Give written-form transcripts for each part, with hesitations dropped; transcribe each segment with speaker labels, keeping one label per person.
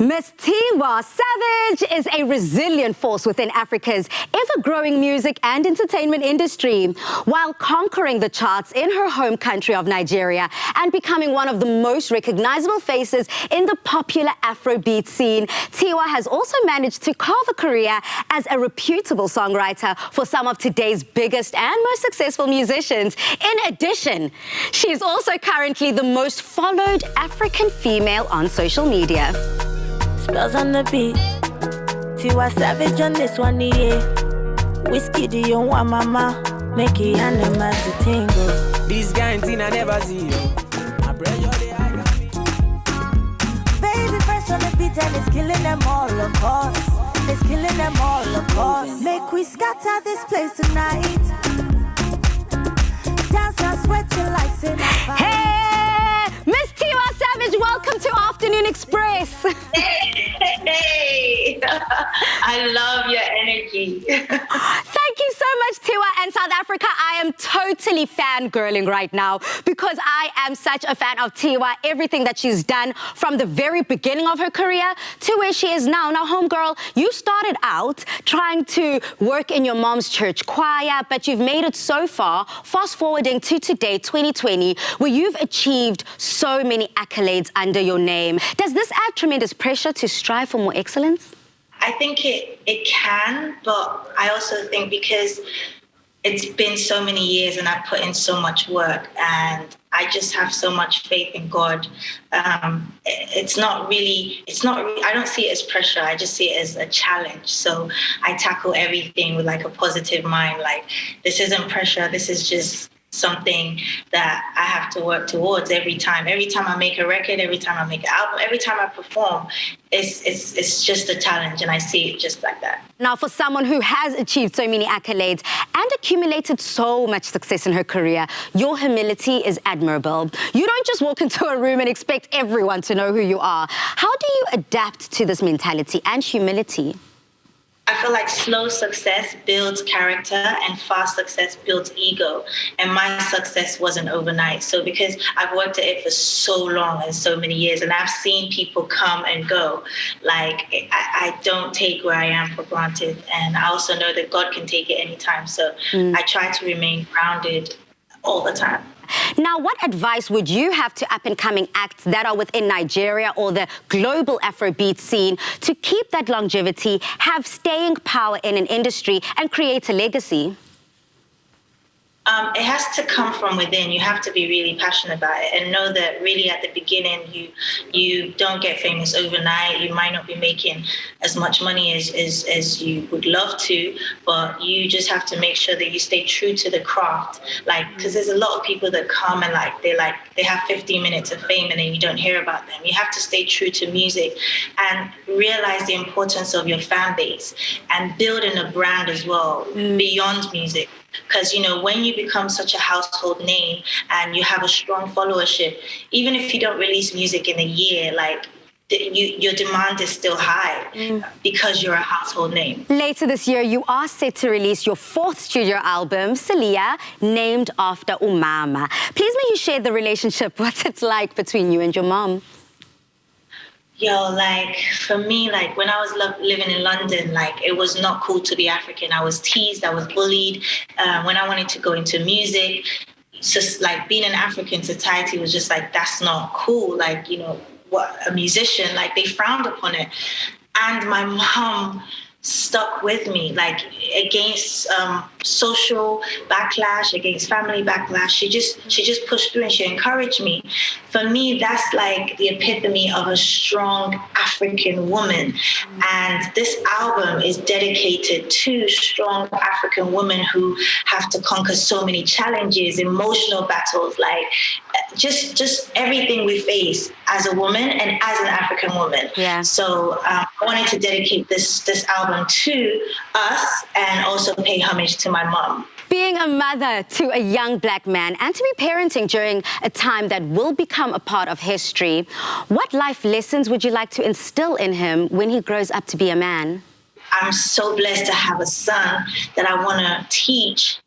Speaker 1: Miss Tiwa Savage is a resilient force within Africa's ever-growing music and entertainment industry. While conquering the charts in her home country of Nigeria and becoming one of the most recognizable faces in the popular Afrobeat scene, Tiwa has also managed to carve a career as a reputable songwriter for some of today's biggest and most successful musicians. In addition, she is also currently the most followed African female on social media.
Speaker 2: Spells on the beat, Tiwa Savage on this one, yeah. Whiskey, do you want mama? Make it animals to tingle.
Speaker 3: This guy in I never see you. I pray your day I got me.
Speaker 2: Baby, fresh on the beat and it's killing them all, of course. It's killing them all, of course. Make we scatter this place tonight. Dance and sweating like sin.
Speaker 1: Hey, Miss Tiwa Savage, welcome to Afternoon Express.
Speaker 4: Hey, I love your energy.
Speaker 1: Thank you so much, Tiwa. And South Africa, I am totally fangirling right now because I am such a fan of Tiwa, everything that she's done from the very beginning of her career to where she is now. Now, homegirl, you started out trying to work in your mom's church choir, but you've made it so far, fast forwarding to today, 2020, where you've achieved so many accolades under your name. Does this add tremendous pressure to strive for more excellence?
Speaker 4: I think it can, but I also think because it's been so many years and I've put in so much work and I just have so much faith in God. I don't see it as pressure. I just see it as a challenge. So I tackle everything with like a positive mind. Like, this isn't pressure. This is just something that I have to work towards every time. Every time I make a record, every time I make an album, every time I perform, it's just a challenge, and I see it just like that.
Speaker 1: Now, for someone who has achieved so many accolades and accumulated so much success in her career, your humility is admirable. You don't just walk into a room and expect everyone to know who you are. How do you adapt to this mentality and humility?
Speaker 4: I feel like slow success builds character and fast success builds ego. And my success wasn't overnight. So because I've worked at it for so long and so many years, and I've seen people come and go, like I don't take where I am for granted. And I also know that God can take it anytime. So I try to remain grounded all the time.
Speaker 1: Now, what advice would you have to up-and-coming acts that are within Nigeria or the global Afrobeat scene to keep that longevity, have staying power in an industry, and create a legacy?
Speaker 4: It has to come from within. You have to be really passionate about it and know that really at the beginning, you don't get famous overnight. You might not be making as much money as you would love to, but you just have to make sure that you stay true to the craft. Like, because there's a lot of people that come and they have 15 minutes of fame and then you don't hear about them. You have to stay true to music and realize the importance of your fan base and building a brand as well beyond music. Because, you know, when you become such a household name and you have a strong followership, even if you don't release music in a year, like your demand is still high because you're a household name.
Speaker 1: Later this year, you are set to release your 4th studio album, Celia, named after Umama. Please may you share the relationship, what it's like between you and your mom.
Speaker 4: Yo, like, for me, like, when I was living in London, like, it was not cool to be African. I was teased, I was bullied. When I wanted to go into music, just, like, being in African society was just, like, that's not cool. Like, you know, what, a musician, like, they frowned upon it. And my mom stuck with me, like, against social backlash, against family backlash. She just pushed through and she encouraged me. For me, that's like the epitome of a strong African woman. And this album is dedicated to strong African women who have to conquer so many challenges, emotional battles, like just everything we face as a woman and as an African woman.
Speaker 1: Yeah.
Speaker 4: So I wanted to dedicate this album to us and also pay homage to my mom.
Speaker 1: Being a mother to a young black man and to be parenting during a time that will become a part of history, what life lessons would you like to instill in him when he grows up to be a man?
Speaker 4: I'm so blessed to have a son that I want to teach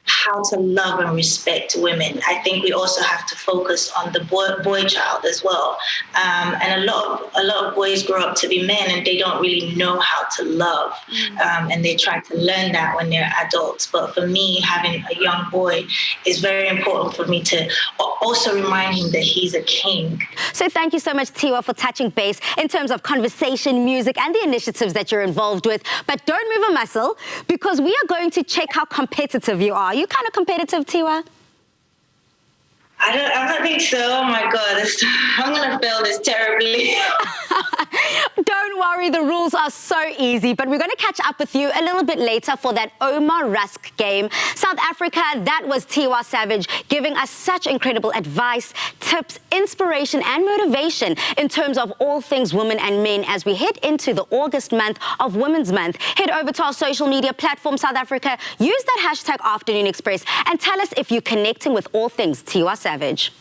Speaker 4: how to love and respect women. I think we also have to focus on the boy child as well. And a lot of boys grow up to be men and they don't really know how to love. And they try to learn that when they're adults. But for me, having a young boy is very important for me to also remind him that he's a king.
Speaker 1: So thank you so much, Tiwa, for touching base in terms of conversation, music, and the initiatives that you're involved with. But don't move a muscle, because we are going to check how competitive you are. Are you kind of competitive, Tiwa?
Speaker 4: I don't think so. Oh my God, I'm gonna fail this terribly.
Speaker 1: Don't worry, the rules are so easy, but we're going to catch up with you a little bit later for that Omar Rusk game. South Africa, that was Tiwa Savage giving us such incredible advice, tips, inspiration, and motivation in terms of all things women and men as we head into the August month of Women's Month. Head over to our social media platform, South Africa, use that hashtag Afternoon Express, and tell us if you're connecting with all things Tiwa Savage.